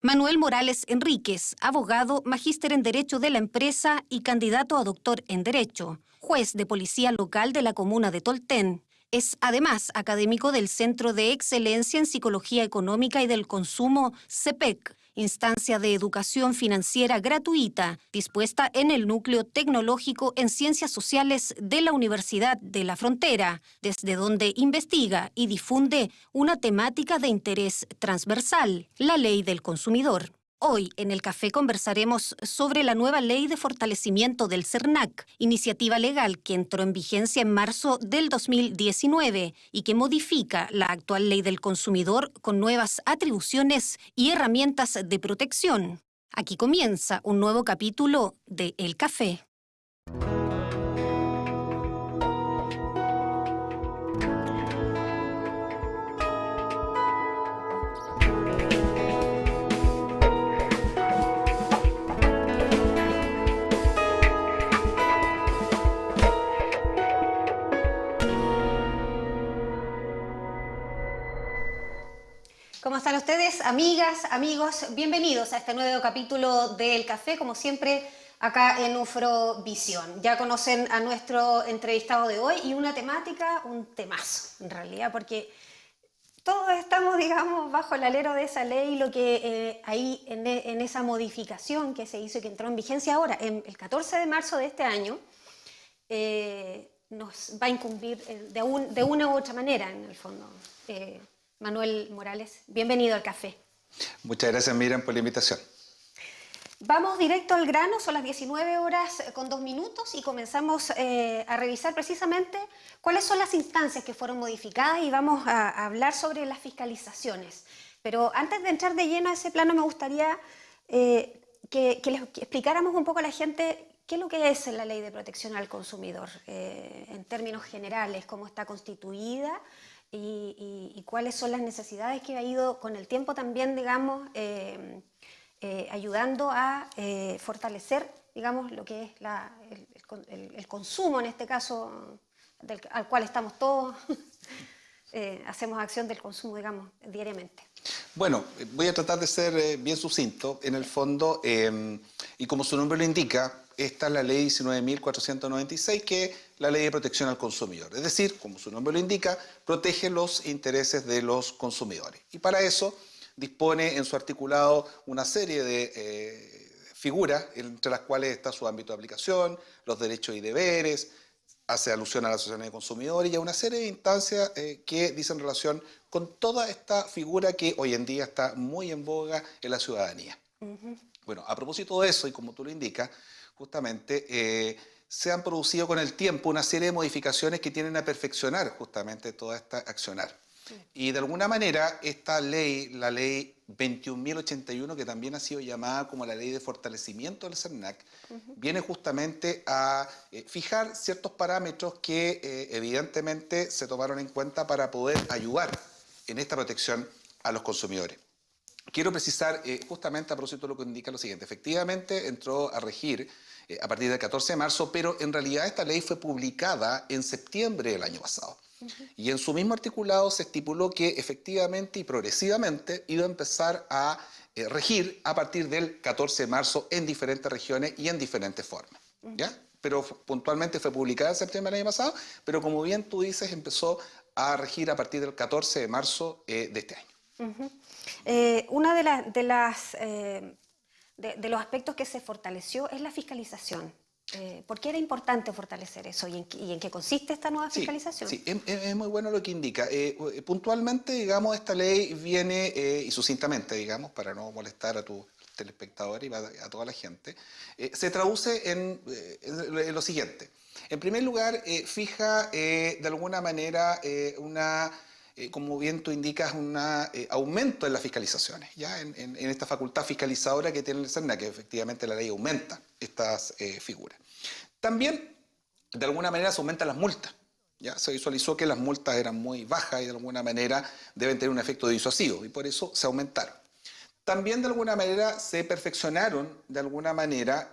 Manuel Morales Enríquez, abogado, magíster en Derecho de la Empresa y candidato a doctor en Derecho, juez de policía local de la comuna de Tolten. Es además académico del Centro de Excelencia en Psicología Económica y del Consumo, CEPEC, instancia de educación financiera gratuita, dispuesta en el Núcleo Tecnológico en Ciencias Sociales de la Universidad de la Frontera, desde donde investiga y difunde una temática de interés transversal, la ley del consumidor. Hoy en el café conversaremos sobre la nueva ley de fortalecimiento del CERNAC, iniciativa legal que entró en vigencia en marzo del 2019 y que modifica la actual ley del consumidor con nuevas atribuciones y herramientas de protección. Aquí comienza un nuevo capítulo de El Café. ¿Cómo están ustedes, amigas, amigos? Bienvenidos a este nuevo capítulo del Café, como siempre, acá en Ufrovisión. Ya conocen a nuestro entrevistado de hoy y una temática, un temazo, en realidad, porque todos estamos, digamos, bajo el alero de esa ley, lo que ahí en esa modificación que se hizo y que entró en vigencia ahora, el 14 de marzo de este año, nos va a incumbir de una u otra manera, en el fondo. Manuel Morales, bienvenido al Café. Muchas gracias, Miriam, por la invitación. Vamos directo al grano, son las 19 horas con 2 minutos y comenzamos a revisar precisamente cuáles son las instancias que fueron modificadas y vamos a hablar sobre las fiscalizaciones. Pero antes de entrar de lleno a ese plano me gustaría que les explicáramos un poco a la gente qué es lo que es la Ley de Protección al Consumidor, en términos generales, cómo está constituida, y cuáles son las necesidades que ha ido con el tiempo también, digamos, ayudando a fortalecer, digamos, lo que es el consumo, en este caso, al cual estamos todos, hacemos acción del consumo, digamos, diariamente. Bueno, voy a tratar de ser bien sucinto, en el fondo, y como su nombre lo indica, esta es la ley 19.496, que es la ley de protección al consumidor. Es decir, como su nombre lo indica, protege los intereses de los consumidores. Y para eso dispone en su articulado una serie de figuras, entre las cuales está su ámbito de aplicación, los derechos y deberes, hace alusión a las asociaciones de consumidores y a una serie de instancias que dicen relación con toda esta figura que hoy en día está muy en boga en la ciudadanía. Bueno, a propósito de eso, y como tú lo indicas, justamente se han producido con el tiempo una serie de modificaciones que tienen a perfeccionar justamente toda esta accionar. Y de alguna manera esta ley, la ley 21.081, que también ha sido llamada como la ley de fortalecimiento del CERNAC, viene justamente a fijar ciertos parámetros que evidentemente se tomaron en cuenta para poder ayudar en esta protección a los consumidores. Quiero precisar justamente a propósito de lo que indica lo siguiente. Efectivamente entró a regir a partir del 14 de marzo, pero en realidad esta ley fue publicada en septiembre del año pasado. Y en su mismo articulado se estipuló que efectivamente y progresivamente iba a empezar a regir a partir del 14 de marzo en diferentes regiones y en diferentes formas. ¿Ya? Pero puntualmente fue publicada en septiembre del año pasado, pero como bien tú dices, empezó a regir a partir del 14 de marzo de este año. Una de los aspectos que se fortaleció es la fiscalización. ¿Por qué era importante fortalecer eso y en qué consiste esta nueva fiscalización? Sí, es muy bueno lo que indica. Puntualmente, digamos, esta ley viene, y sucintamente, digamos, para no molestar a tu telespectador y a toda la gente, se traduce en lo siguiente. En primer lugar, fija de alguna manera como bien tú indicas, un aumento en las fiscalizaciones, ¿ya? En esta facultad fiscalizadora que tiene el CERNAC, que efectivamente la ley aumenta estas figuras. También, de alguna manera, se aumentan las multas. ¿Ya? Se visualizó que las multas eran muy bajas y de alguna manera deben tener un efecto disuasivo y por eso se aumentaron. También de alguna manera se perfeccionaron, de alguna manera,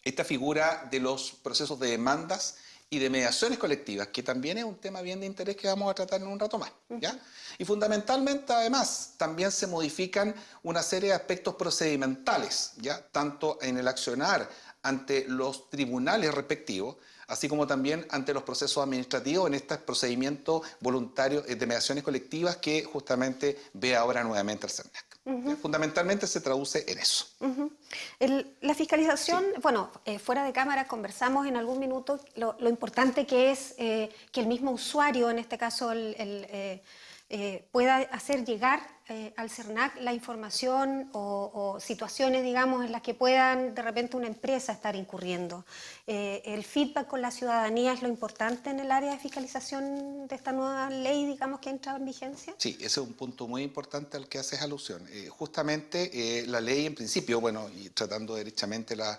esta figura de los procesos de demandas y de mediaciones colectivas, que también es un tema bien de interés que vamos a tratar en un rato más, ¿ya? Y fundamentalmente, además, también se modifican una serie de aspectos procedimentales, ¿ya? Tanto en el accionar ante los tribunales respectivos, así como también ante los procesos administrativos en este procedimiento voluntario de mediaciones colectivas que justamente ve ahora nuevamente el CERNAC. Fundamentalmente se traduce en eso. La fiscalización, Sí. bueno, fuera de cámara conversamos en algún minuto lo importante que es que el mismo usuario, en este caso pueda hacer llegar al CERNAC la información o situaciones, digamos, en las que puedan de repente una empresa estar incurriendo. El feedback con la ciudadanía es lo importante en el área de fiscalización de esta nueva ley, digamos, que entra en vigencia. Sí, ese es un punto muy importante al que haces alusión. Justamente la ley en principio, bueno, y tratando derechamente la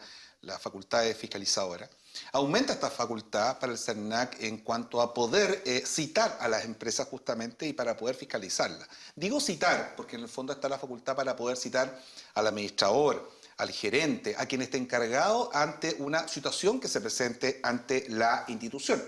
facultad de fiscalizadora, aumenta esta facultad para el CERNAC en cuanto a poder citar a las empresas justamente y para poder fiscalizarlas. Digo citar porque en el fondo está la facultad para poder citar al administrador, al gerente, a quien esté encargado ante una situación que se presente ante la institución.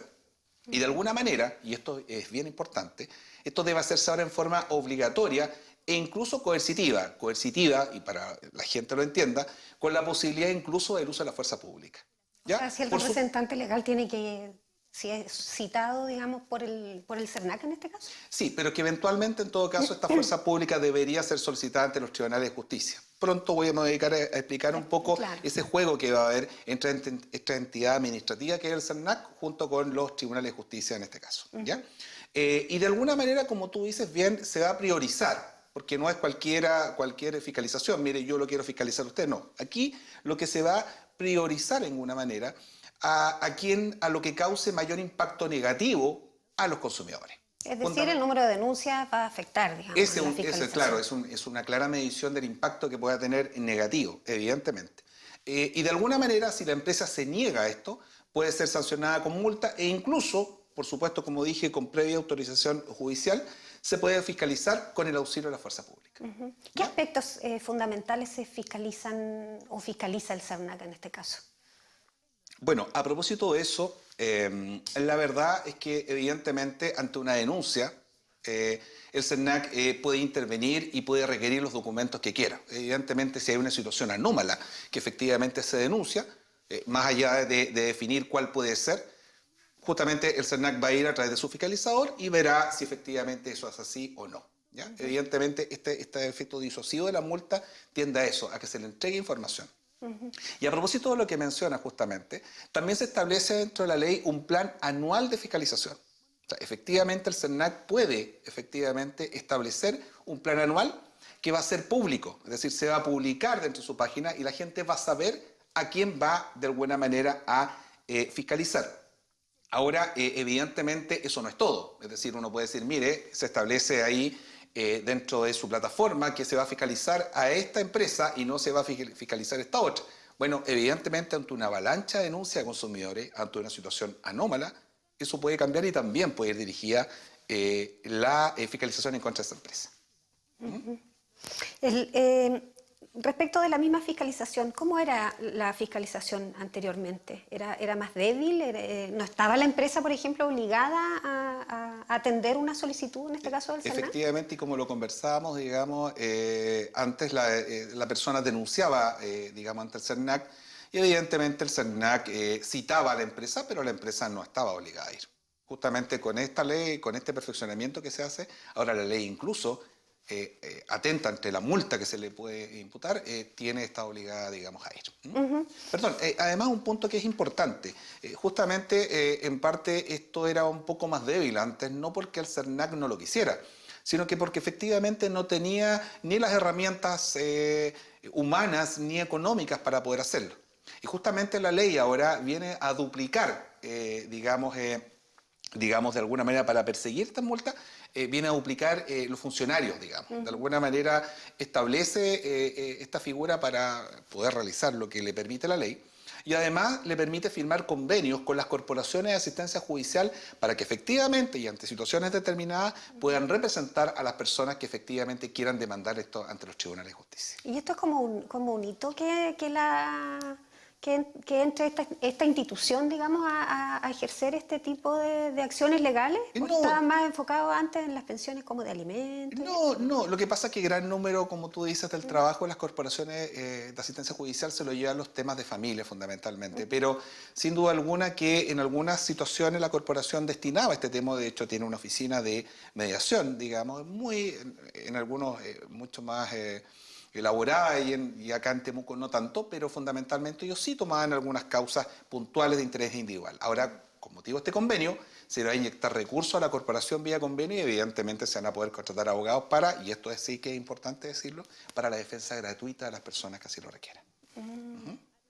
Y de alguna manera, y esto es bien importante, esto debe hacerse ahora en forma obligatoria e incluso coercitiva, y para la gente lo entienda, con la posibilidad incluso del uso de la fuerza pública. ¿Ya? O sea, si el representante legal tiene que, si es citado, digamos, por el CERNAC en este caso. Sí, pero que eventualmente, en todo caso, esta fuerza pública debería ser solicitada ante los tribunales de justicia. Pronto voy a dedicar a explicar un poco ese juego que va a haber entre esta entidad administrativa que es el CERNAC junto con los tribunales de justicia en este caso. ¿Ya? Y de alguna manera, como tú dices bien, se va a priorizar, porque no es cualquier fiscalización. Mire, yo lo quiero fiscalizar a usted. No, aquí lo que se va a priorizar en alguna manera a lo que cause mayor impacto negativo a los consumidores. Es decir, el número de denuncias va a afectar, digamos, la fiscalización. Claro, es una clara medición del impacto que pueda tener negativo, evidentemente. Y de alguna manera, si la empresa se niega a esto, puede ser sancionada con multa e incluso, por supuesto, como dije, con previa autorización judicial, se puede fiscalizar con el auxilio de la fuerza pública. ¿Qué aspectos fundamentales se fiscalizan o fiscaliza el CERNAC en este caso? Bueno, a propósito de eso, la verdad es que evidentemente ante una denuncia el CERNAC puede intervenir y puede requerir los documentos que quiera. Evidentemente, si hay una situación anómala que efectivamente se denuncia, más allá de definir cuál puede ser, justamente el CERNAC va a ir a través de su fiscalizador y verá si efectivamente eso es así o no. ¿Ya? Evidentemente, este efecto disuasivo de la multa tiende a eso, a que se le entregue información. Y a propósito de lo que menciona justamente, también se establece dentro de la ley un plan anual de fiscalización. O sea, efectivamente el CERNAC puede establecer un plan anual que va a ser público, es decir, se va a publicar dentro de su página y la gente va a saber a quién va de alguna manera a fiscalizar. Ahora, evidentemente, eso no es todo. Es decir, uno puede decir, mire, se establece ahí dentro de su plataforma que se va a fiscalizar a esta empresa y no se va a fiscalizar a esta otra. Bueno, evidentemente, ante una avalancha de denuncias de consumidores, ante una situación anómala, eso puede cambiar y también puede ir dirigida la fiscalización en contra de esa empresa. Respecto de la misma fiscalización, ¿cómo era la fiscalización anteriormente? ¿Era más débil? ¿No estaba la empresa, por ejemplo, obligada a atender una solicitud, en este caso del CERNAC? Efectivamente, y como lo conversábamos, digamos, antes la persona denunciaba, digamos, ante el CERNAC, y evidentemente el CERNAC citaba a la empresa, pero la empresa no estaba obligada a ir. Justamente con esta ley, con este perfeccionamiento que se hace, ahora la ley incluso atenta ante la multa que se le puede imputar, está obligada, digamos, a ir. Perdón, además un punto que es importante, justamente en parte esto era un poco más débil antes, no porque el CERNAC no lo quisiera, sino que porque efectivamente no tenía ni las herramientas humanas ni económicas para poder hacerlo. Y justamente la ley ahora viene a duplicar, digamos, de alguna manera para perseguir estas multas, viene a duplicar los funcionarios, digamos. De alguna manera establece esta figura para poder realizar lo que le permite la ley y además le permite firmar convenios con las corporaciones de asistencia judicial para que efectivamente y ante situaciones determinadas puedan representar a las personas que efectivamente quieran demandar esto ante los tribunales de justicia. Y esto es como un hito que que entre esta institución, digamos, a ejercer este tipo de acciones legales? ¿O No. estaba más enfocado antes en las pensiones como de alimentos? No, lo que pasa es que gran número, como tú dices, del trabajo de las corporaciones de asistencia judicial se lo llevan los temas de familia fundamentalmente, pero sin duda alguna que en algunas situaciones la corporación destinaba este tema, de hecho tiene una oficina de mediación, digamos, en algunos mucho más elaborada y acá en Temuco no tanto, pero fundamentalmente ellos sí tomaban algunas causas puntuales de interés individual. Ahora, con motivo de este convenio, se le va a inyectar recursos a la corporación vía convenio y evidentemente se van a poder contratar abogados para, y esto sí que es importante decirlo, para la defensa gratuita de las personas que así lo requieran.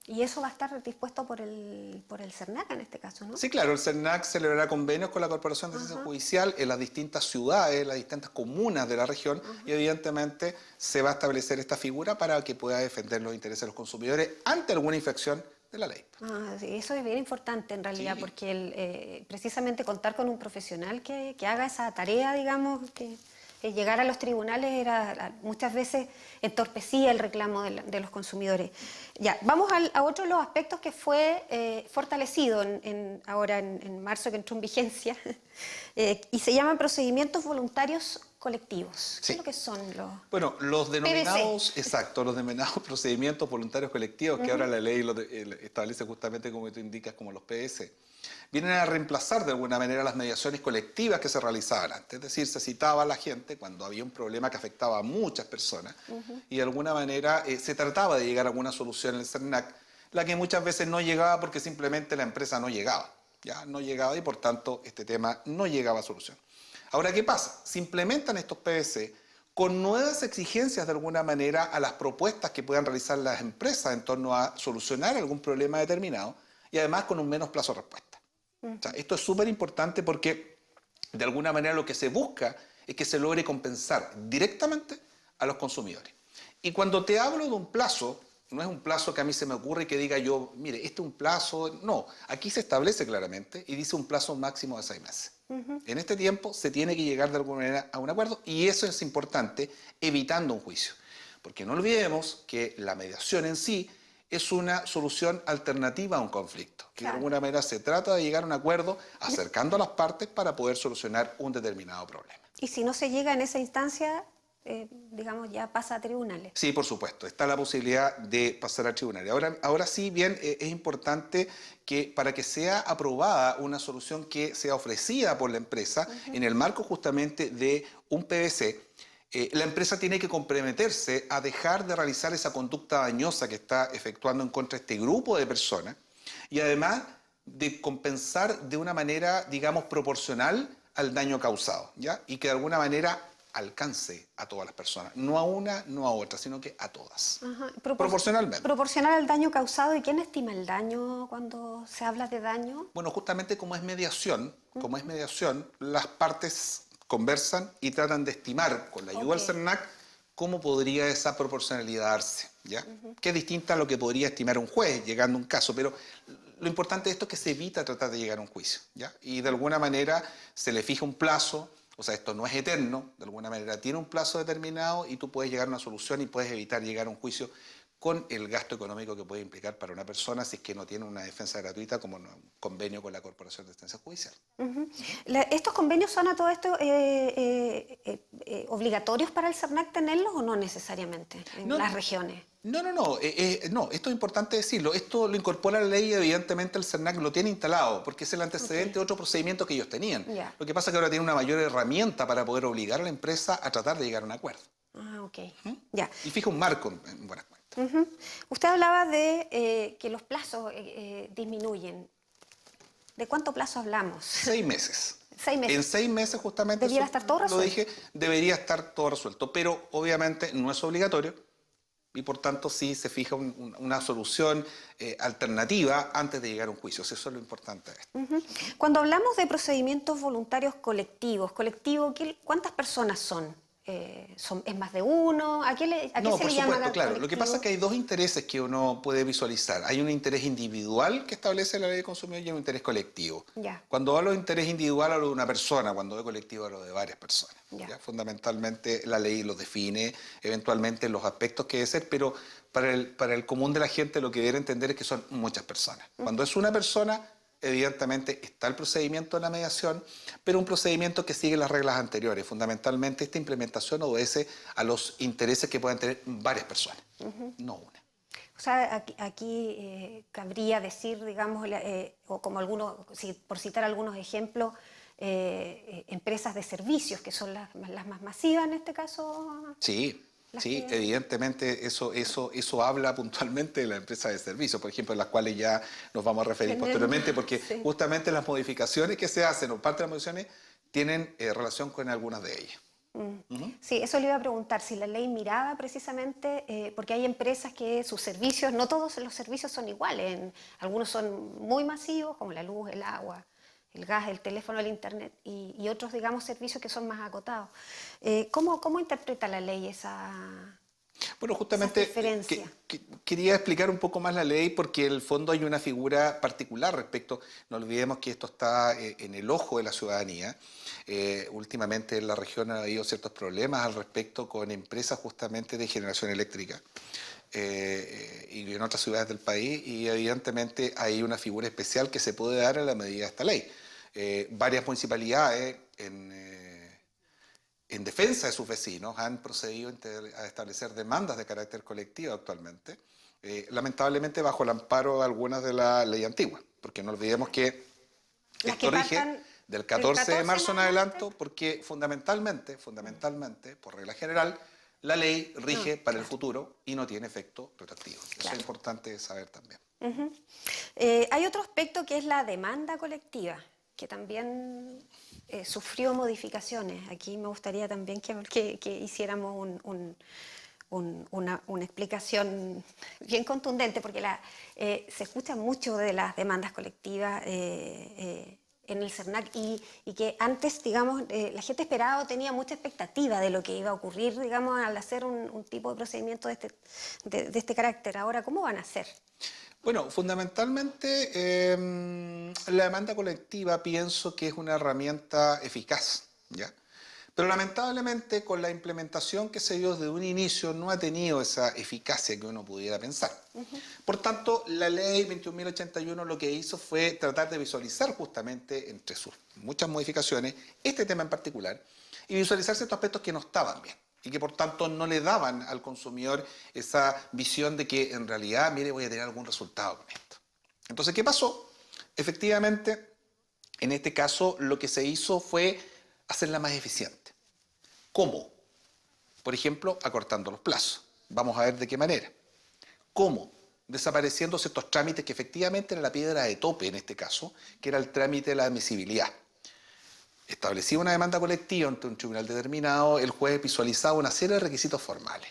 Y eso va a estar dispuesto por el CERNAC en este caso, ¿no? Sí, claro, el CERNAC celebrará convenios con la Corporación de Asistencia Judicial en las distintas ciudades, las distintas comunas de la región y evidentemente se va a establecer esta figura para que pueda defender los intereses de los consumidores ante alguna infracción de la ley. Sí, eso es bien importante en realidad, porque precisamente contar con un profesional que haga esa tarea, digamos, que llegar a los tribunales muchas veces entorpecía el reclamo de los consumidores. Ya, vamos a otro de los aspectos que fue fortalecido ahora en marzo, que entró en vigencia, y se llaman procedimientos voluntarios colectivos. ¿Qué es lo que son los? Bueno, los denominados, PVC. Exacto, los denominados procedimientos voluntarios colectivos, que ahora la ley establece justamente como tú indicas, como los PVC, vienen a reemplazar de alguna manera las mediaciones colectivas que se realizaban antes. Es decir, se citaba a la gente cuando había un problema que afectaba a muchas personas y de alguna manera se trataba de llegar a alguna solución en el CERNAC, la que muchas veces no llegaba porque simplemente la empresa no llegaba. Ya no llegaba y por tanto este tema no llegaba a solución. Ahora, ¿qué pasa? Se implementan estos PVC con nuevas exigencias de alguna manera a las propuestas que puedan realizar las empresas en torno a solucionar algún problema determinado y además con un menos plazo de respuesta. O sea, esto es súper importante porque de alguna manera lo que se busca es que se logre compensar directamente a los consumidores. Y cuando te hablo de un plazo, no es un plazo que a mí se me ocurre y que diga yo, mire, este es un plazo, no, aquí se establece claramente y dice un plazo máximo de 6 meses. En este tiempo se tiene que llegar de alguna manera a un acuerdo y eso es importante, evitando un juicio. Porque no olvidemos que la mediación en sí es una solución alternativa a un conflicto, que de alguna manera se trata de llegar a un acuerdo acercando a las partes para poder solucionar un determinado problema. Y si no se llega en esa instancia, digamos, ya pasa a tribunales. Sí, por supuesto, está la posibilidad de pasar a tribunales. Ahora sí, bien, es importante que para que sea aprobada una solución que sea ofrecida por la empresa en el marco justamente de un PVC, la empresa tiene que comprometerse a dejar de realizar esa conducta dañosa que está efectuando en contra de este grupo de personas y además de compensar de una manera, digamos, proporcional al daño causado, ¿ya? Y que de alguna manera alcance a todas las personas, no a una, no a otra, sino que a todas, proporcionalmente. Proporcional al daño causado. ¿Y quién estima el daño cuando se habla de daño? Bueno, justamente como es mediación, las partes conversan y tratan de estimar con la ayuda del CERNAC cómo podría esa proporcionalidad darse, ¿ya? Que es distinta a lo que podría estimar un juez llegando a un caso, pero lo importante de esto es que se evita tratar de llegar a un juicio, ¿ya? Y de alguna manera se le fija un plazo. O sea, esto no es eterno, de alguna manera tiene un plazo determinado y tú puedes llegar a una solución y puedes evitar llegar a un juicio con el gasto económico que puede implicar para una persona si es que no tiene una defensa gratuita como un convenio con la Corporación de Asistencia Judicial. ¿Estos convenios son a todo esto obligatorios para el CERNAC tenerlos o no necesariamente en las regiones? No, esto es importante decirlo. Esto lo incorpora la ley y evidentemente el CERNAC lo tiene instalado porque es el antecedente de otro procedimiento que ellos tenían. Lo que pasa es que ahora tiene una mayor herramienta para poder obligar a la empresa a tratar de llegar a un acuerdo. Ya. Y fija un marco en buenas cuentas. Usted hablaba de que los plazos disminuyen. ¿De cuánto plazo hablamos? 6 meses. 6 meses. En 6 meses justamente, ¿Debería estar todo resuelto? Lo dije, debería estar todo resuelto, pero obviamente no es obligatorio y por tanto sí se fija una solución alternativa antes de llegar a un juicio. Eso es lo importante de esto. Cuando hablamos de procedimientos voluntarios colectivos, ¿cuántas personas son ¿Es más de uno? ¿A qué No, se por le llama supuesto, claro. Lo que pasa colectivo? es que hay dos intereses que uno puede visualizar. Hay un interés individual que establece la ley de consumidor y un interés colectivo. Ya, Cuando hablo de interés individual hablo de una persona, cuando de colectivo hablo de varias personas. ya. ¿Ya? Fundamentalmente la ley los define, eventualmente los aspectos que debe ser, pero para el común de la gente lo que debe entender es que son muchas personas. Cuando es una persona, evidentemente está el procedimiento de la mediación, pero un procedimiento que sigue las reglas anteriores. Fundamentalmente esta implementación obedece a los intereses que puedan tener varias personas, no una. O sea, aquí cabría decir, digamos, o como algunos, por citar algunos ejemplos, empresas de servicios, que son las más masivas en este caso. Sí, Las sí, que... evidentemente eso habla puntualmente de la empresa de servicios, por ejemplo, en las cuales ya nos vamos a referir posteriormente, porque Sí. justamente las modificaciones que se hacen, o parte de las modificaciones, tienen relación con algunas de ellas. Sí, eso le iba a preguntar, si la ley miraba precisamente, porque hay empresas que sus servicios, no todos los servicios son iguales, algunos son muy masivos, como la luz, el agua, el gas, el teléfono, el internet, y otros, digamos, servicios que son más acotados. ¿Cómo interpreta la ley esa Bueno, justamente diferencia? quería explicar un poco más la ley porque en el fondo hay una figura particular respecto, no olvidemos que esto está en el ojo de la ciudadanía. Últimamente en la región ha habido ciertos problemas al respecto con empresas justamente de generación eléctrica y en otras ciudades del país, y evidentemente hay una figura especial que se puede dar a la medida de esta ley. Varias municipalidades en defensa de sus vecinos han procedido a establecer demandas de carácter colectivo actualmente, lamentablemente bajo el amparo de algunas de la ley antigua, porque no olvidemos que Las esto que rige partan del 14 de marzo en adelante. adelanto, porque fundamentalmente, por regla general, la ley rige para el futuro y no tiene efecto retroactivo. Eso Claro. es importante saber también. Hay otro aspecto que es la demanda colectiva, que también sufrió modificaciones. Aquí me gustaría también que hiciéramos una explicación bien contundente, porque se escucha mucho de las demandas colectivas en el CERNAC y que antes, digamos, la gente esperaba o tenía mucha expectativa de lo que iba a ocurrir, digamos, al hacer un tipo de procedimiento de este carácter. Ahora, ¿cómo van a hacer? Bueno, fundamentalmente la demanda colectiva pienso que es una herramienta eficaz, ¿ya? Pero lamentablemente con la implementación que se dio desde un inicio no ha tenido esa eficacia que uno pudiera pensar. Por tanto, la ley 21.081 lo que hizo fue tratar de visualizar justamente, entre sus muchas modificaciones, este tema en particular, y visualizar ciertos aspectos que no estaban bien y que por tanto no le daban al consumidor esa visión de que en realidad, mire, voy a tener algún resultado con esto. Entonces, ¿qué pasó? Efectivamente, en este caso lo que se hizo fue hacerla más eficiente. ¿Cómo? Por ejemplo, acortando los plazos. Vamos a ver de qué manera. ¿Cómo? Desapareciendo ciertos trámites que efectivamente era la piedra de tope en este caso, que era el trámite de la admisibilidad. Establecía una demanda colectiva ante un tribunal determinado, el juez visualizaba una serie de requisitos formales.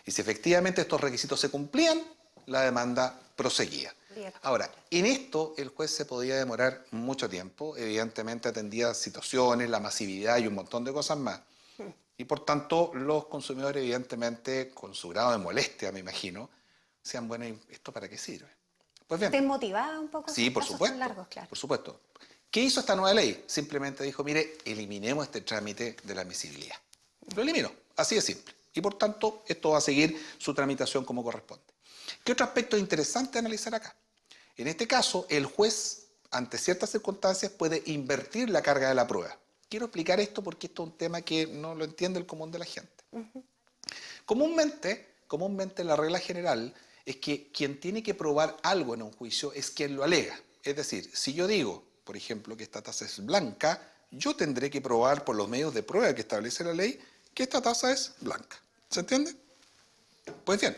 Y si efectivamente estos requisitos se cumplían, la demanda proseguía. Bien. Ahora, en esto el juez se podía demorar mucho tiempo, evidentemente atendía situaciones, la masividad y un montón de cosas más. Y por tanto, los consumidores, evidentemente, con su grado de molestia, me imagino, decían, bueno, ¿y esto para qué sirve? Pues bien. ¿Desmotivada un poco? Sí, Esos por plazos supuesto. tan largos, claro. Por supuesto. ¿Qué hizo esta nueva ley? Simplemente dijo, mire, eliminemos este trámite de la admisibilidad. Lo eliminó, así de simple. Y por tanto, esto va a seguir su tramitación como corresponde. ¿Qué otro aspecto interesante analizar acá? En este caso, el juez, ante ciertas circunstancias, puede invertir la carga de la prueba. Quiero explicar esto porque esto es un tema que no lo entiende el común de la gente. Comúnmente la regla general es que quien tiene que probar algo en un juicio es quien lo alega. Es decir, si yo digo, por ejemplo, que esta tasa es blanca, yo tendré que probar por los medios de prueba que establece la ley que esta tasa es blanca. ¿Se entiende? Pues bien,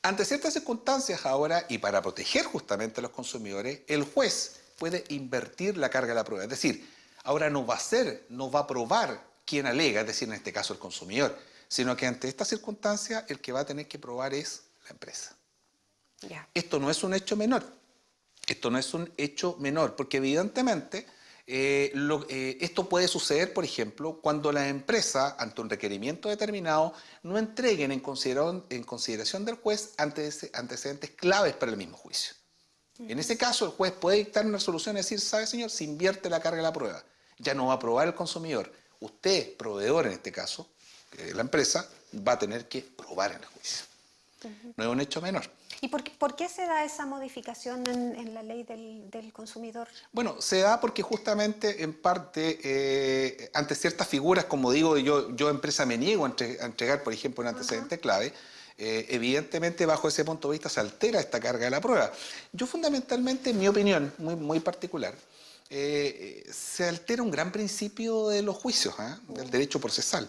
ante ciertas circunstancias ahora, y para proteger justamente a los consumidores, el juez puede invertir la carga de la prueba. Es decir, ahora no va a probar quien alega, es decir, en este caso el consumidor, sino que ante esta circunstancia el que va a tener que probar es la empresa. Ya. Esto no es un hecho menor. Esto no es un hecho menor, porque evidentemente Esto puede suceder, por ejemplo, cuando la empresa, ante un requerimiento determinado, no entreguen en consideración del juez antecedentes claves para el mismo juicio. En ese caso, el juez puede dictar una resolución y decir, ¿sabe, señor? Se invierte la carga de la prueba. Ya no va a probar el consumidor. Usted, proveedor en este caso, la empresa, va a tener que probar en el juicio. No es un hecho menor. ¿Y por qué se da esa modificación en la ley del consumidor? Bueno, se da porque justamente, en parte, ante ciertas figuras, como digo, yo empresa me niego a entregar, por ejemplo, un antecedente clave, evidentemente, bajo ese punto de vista, se altera esta carga de la prueba. Yo, fundamentalmente, en mi opinión, muy particular, se altera un gran principio de los juicios, del derecho procesal.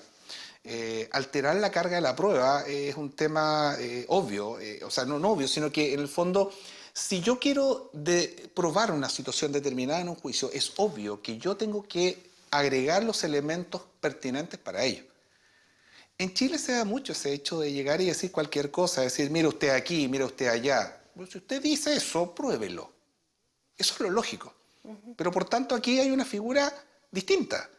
Alterar la carga de la prueba es un tema obvio, o sea, no obvio, sino que en el fondo, si yo quiero probar una situación determinada en un juicio, es obvio que yo tengo que agregar los elementos pertinentes para ello. En Chile se da mucho ese hecho de llegar y decir cualquier cosa, decir, mire usted aquí, mire usted allá. Pues si usted dice eso, pruébelo. Eso es lo lógico. Pero por tanto aquí hay una figura distinta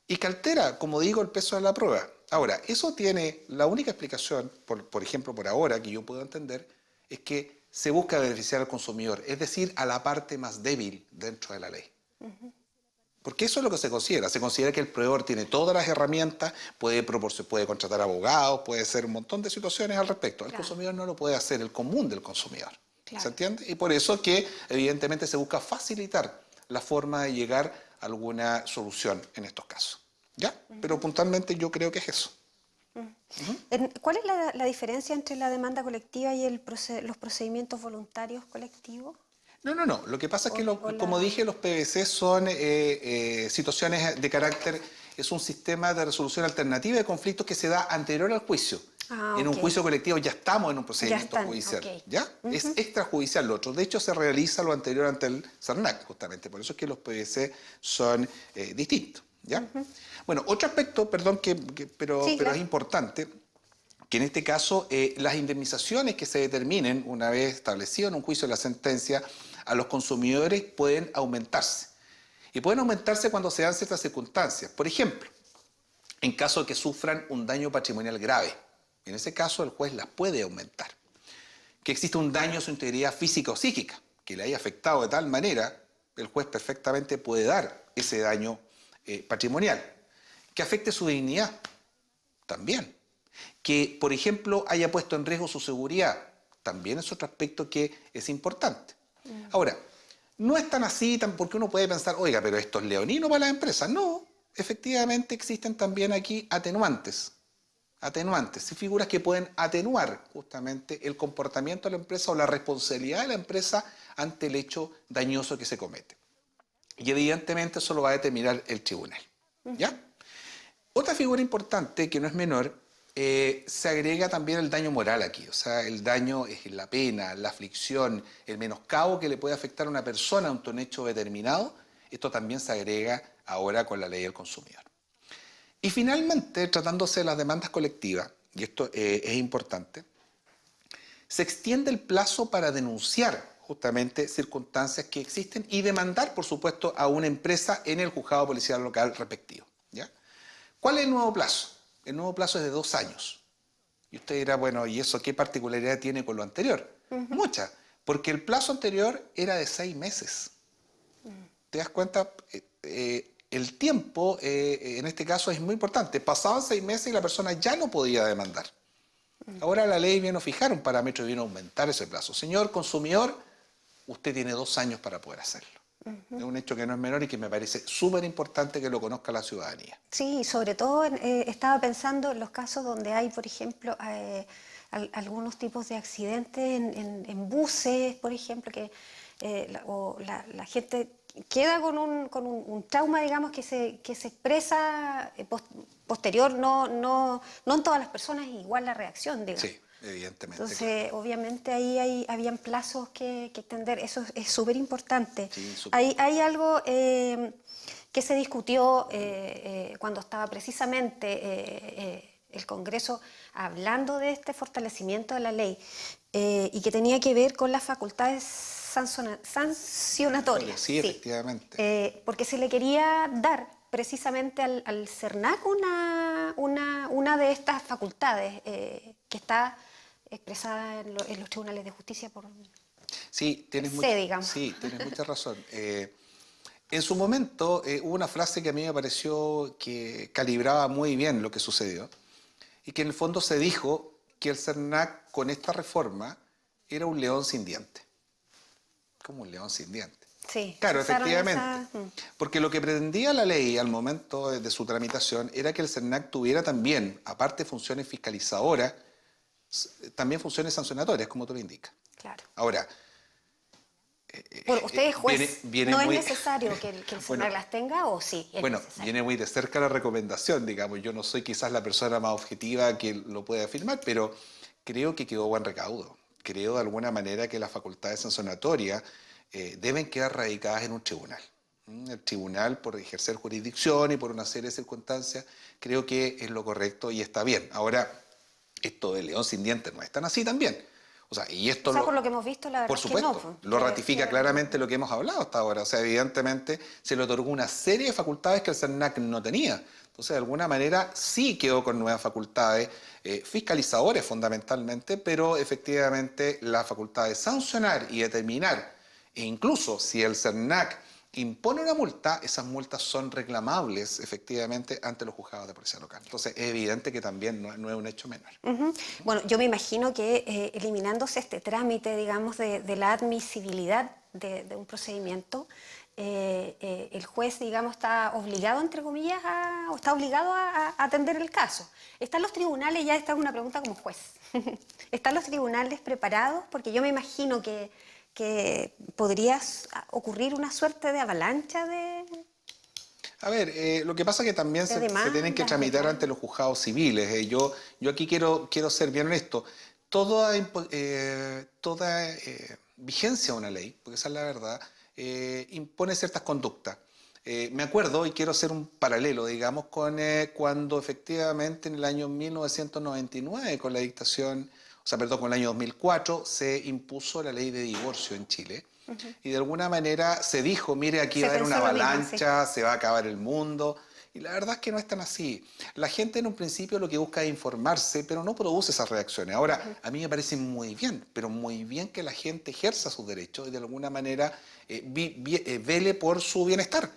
y que altera, como digo, el peso de la prueba. Ahora, eso tiene la única explicación, por ejemplo, por ahora, que yo puedo entender, es que se busca beneficiar al consumidor, es decir, a la parte más débil dentro de la ley. Porque eso es lo que se considera. Se considera que el proveedor tiene todas las herramientas, puede contratar abogados, puede hacer un montón de situaciones al respecto. El consumidor no lo puede hacer, el común del consumidor. ¿Se entiende? Y por eso que, evidentemente, se busca facilitar la forma de llegar a alguna solución en estos casos. ¿Ya? Pero puntualmente yo creo que es eso. ¿Cuál es la diferencia entre la demanda colectiva y los procedimientos voluntarios colectivos? No. Lo que pasa es que, como dije, los PVC son situaciones de carácter, es un sistema de resolución alternativa de conflictos que se da anterior al juicio. En un juicio colectivo ya estamos en un procedimiento judicial. ¿Ya? Es extrajudicial lo otro. De hecho, se realiza lo anterior ante el SERNAC, justamente. Por eso es que los PVC son distintos. ¿Ya? Bueno, otro aspecto, perdón, pero es importante, que en este caso las indemnizaciones que se determinen una vez establecido en un juicio la sentencia a los consumidores pueden aumentarse. Y pueden aumentarse cuando se dan ciertas circunstancias. Por ejemplo, en caso de que sufran un daño patrimonial grave. En ese caso, el juez las puede aumentar. Que existe un daño a su integridad física o psíquica, que le haya afectado de tal manera, el juez perfectamente puede dar ese daño patrimonial. Que afecte su dignidad, también. Que, por ejemplo, haya puesto en riesgo su seguridad, también es otro aspecto que es importante. Ahora, no es tan así, porque uno puede pensar, oiga, pero esto es leonino para las empresas. No, efectivamente existen también aquí atenuantes y figuras que pueden atenuar justamente el comportamiento de la empresa o la responsabilidad de la empresa ante el hecho dañoso que se comete. Y evidentemente eso lo va a determinar el tribunal. ¿Ya? Otra figura importante, que no es menor, se agrega también el daño moral aquí. O sea, el daño es la pena, la aflicción, el menoscabo que le puede afectar a una persona ante un hecho determinado. Esto también se agrega ahora con la ley del consumidor. Y finalmente, tratándose de las demandas colectivas, y esto es importante, se extiende el plazo para denunciar justamente circunstancias que existen y demandar, por supuesto, a una empresa en el juzgado policial local respectivo. ¿Ya? ¿Cuál es el nuevo plazo? El nuevo plazo es de 2 años. Y usted dirá, bueno, ¿y eso qué particularidad tiene con lo anterior? Mucha, porque el plazo anterior era de 6 meses. ¿Te das cuenta? El tiempo, en este caso, es muy importante. Pasaban 6 meses y la persona ya no podía demandar. Ahora la ley vino a fijar un parámetro y vino a aumentar ese plazo. Señor consumidor, usted tiene 2 años para poder hacerlo. Es un hecho que no es menor y que me parece súper importante que lo conozca la ciudadanía. Sí, sobre todo estaba pensando en los casos donde hay, por ejemplo, algunos tipos de accidentes en buses, por ejemplo, que la gente queda con un trauma, digamos, que se expresa posterior, no en todas las personas es igual la reacción, digamos. Sí, evidentemente. Entonces, obviamente ahí habían plazos que extender, eso es súper importante. Sí, hay algo que se discutió cuando estaba precisamente el Congreso hablando de este fortalecimiento de la ley y que tenía que ver con las facultades sancionatoria. Sí, efectivamente. Porque se le quería dar precisamente al CERNAC una de estas facultades que está expresada en los tribunales de justicia por Sí, tienes digamos. sí, tienes mucha razón. En su momento hubo una frase que a mí me pareció que calibraba muy bien lo que sucedió y que en el fondo se dijo que el CERNAC con esta reforma era un león sin dientes. Como un león sin dientes. Sí, claro, usaron efectivamente. Porque lo que pretendía la ley al momento de su tramitación era que el CERNAC tuviera también, aparte de funciones fiscalizadoras, también funciones sancionatorias, como tú lo indicas. Claro. Ahora, bueno, usted es juez. ¿No es necesario que el CERNAC bueno, las tenga o sí? Bueno, necesario? viene muy de cerca la recomendación, digamos. Yo no soy quizás la persona más objetiva que lo puede afirmar, pero creo que quedó buen recaudo. Creo de alguna manera que las facultades sancionatorias deben quedar radicadas en un tribunal. El tribunal, por ejercer jurisdicción y por una serie de circunstancias, creo que es lo correcto y está bien. Ahora, esto de león sin dientes no es tan así también. O sea, y esto por lo que hemos visto, la verdad por supuesto, es que no, lo ratifica claramente lo que hemos hablado hasta ahora. O sea, evidentemente se le otorgó una serie de facultades que el CERNAC no tenía. Entonces, de alguna manera, sí quedó con nuevas facultades, fiscalizadores fundamentalmente, pero efectivamente la facultad de sancionar y determinar, e incluso si el CERNAC impone una multa, esas multas son reclamables efectivamente ante los juzgados de policía local. Entonces es evidente que también no es un hecho menor. Bueno, yo me imagino que eliminándose este trámite, digamos, de la admisibilidad de un procedimiento, el juez, digamos, está obligado, entre comillas, o está obligado a atender el caso. ¿Están los tribunales, ya esta es una pregunta como juez, ¿están los tribunales preparados? Porque yo me imagino que podría ocurrir una suerte de avalancha de... A ver, lo que pasa es que también se tienen que tramitar ante los juzgados civiles. Yo aquí quiero ser bien honesto. Toda vigencia de una ley, porque esa es la verdad, impone ciertas conductas. Me acuerdo, y quiero hacer un paralelo, digamos, con cuando efectivamente en el año 1999, con la dictación... O sea, perdón, con el año 2004 se impuso la ley de divorcio en Chile y de alguna manera se dijo, mire, aquí va a haber una avalancha, se va a acabar el mundo. Y la verdad es que no es tan así. La gente en un principio lo que busca es informarse, pero no produce esas reacciones. Ahora, a mí me parece muy bien, pero muy bien que la gente ejerza sus derechos y de alguna manera vele por su bienestar.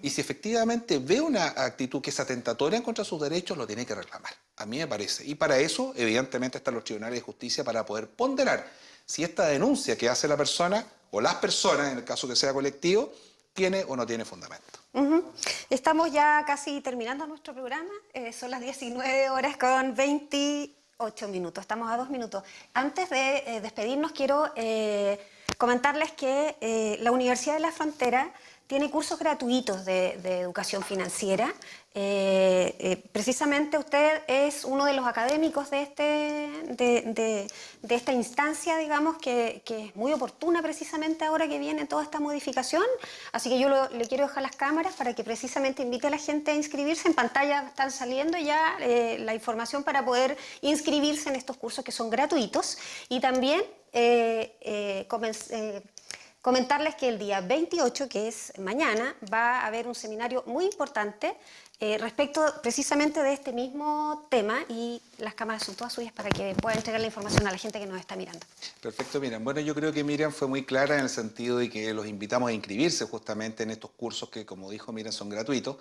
Y si efectivamente ve una actitud que es atentatoria en contra de sus derechos, lo tiene que reclamar. A mí me parece. Y para eso, evidentemente, están los tribunales de justicia para poder ponderar si esta denuncia que hace la persona o las personas, en el caso que sea colectivo, tiene o no tiene fundamento. Estamos ya casi terminando nuestro programa. Son las 19:28. Estamos a 2 minutos. Antes de despedirnos, quiero comentarles que la Universidad de la Frontera tiene cursos gratuitos de educación financiera. Precisamente usted es uno de los académicos de esta instancia, digamos, que es muy oportuna precisamente ahora que viene toda esta modificación. Así que yo le quiero dejar las cámaras para que precisamente invite a la gente a inscribirse. En pantalla están saliendo ya la información para poder inscribirse en estos cursos que son gratuitos. Y también comentarles que el día 28, que es mañana, va a haber un seminario muy importante respecto precisamente de este mismo tema, y las cámaras son todas suyas para que pueda entregar la información a la gente que nos está mirando. Perfecto, Miriam. Bueno, yo creo que Miriam fue muy clara en el sentido de que los invitamos a inscribirse justamente en estos cursos que, como dijo Miriam, son gratuitos,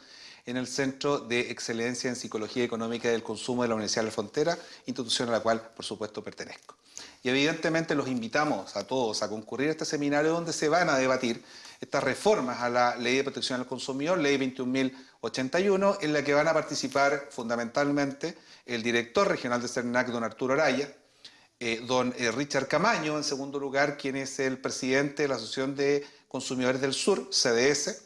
en el Centro de Excelencia en Psicología Económica y del Consumo de la Universidad de la Frontera, institución a la cual, por supuesto, pertenezco. Y evidentemente los invitamos a todos a concurrir a este seminario donde se van a debatir estas reformas a la Ley de Protección al Consumidor, Ley 21.081, en la que van a participar fundamentalmente el director regional de CERNAC, don Arturo Araya, don Richard Camaño, en segundo lugar, quien es el presidente de la Asociación de Consumidores del Sur, CDS,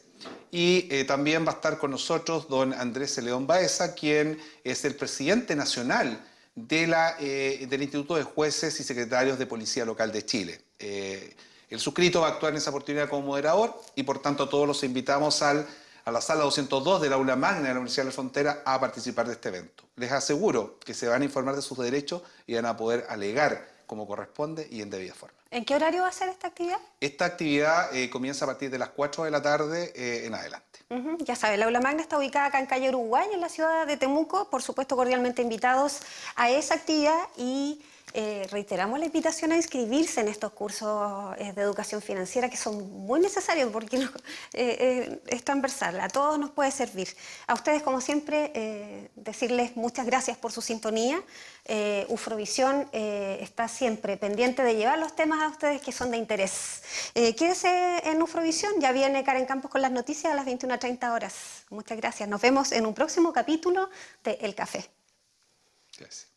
y también va a estar con nosotros don Andrés León Baeza, quien es el presidente nacional del Instituto de Jueces y Secretarios de Policía Local de Chile. El suscrito va a actuar en esa oportunidad como moderador y por tanto todos los invitamos a la sala 202 del aula magna de la Universidad de la Frontera a participar de este evento. Les aseguro que se van a informar de sus derechos y van a poder alegar como corresponde y en debida forma. ¿En qué horario va a ser esta actividad? Esta actividad comienza a partir de las 4 de la tarde en adelante. Ya sabe, la aula magna está ubicada acá en calle Uruguay, en la ciudad de Temuco. Por supuesto, cordialmente invitados a esa actividad y reiteramos la invitación a inscribirse en estos cursos de educación financiera que son muy necesarios porque es transversal, a todos nos puede servir. A ustedes, como siempre, decirles muchas gracias por su sintonía. Ufrovisión está siempre pendiente de llevar los temas a ustedes que son de interés. Quédese en Ufrovisión, ya viene Karen Campos con las noticias a las 21:30 horas. Muchas gracias, nos vemos en un próximo capítulo de El Café. Gracias.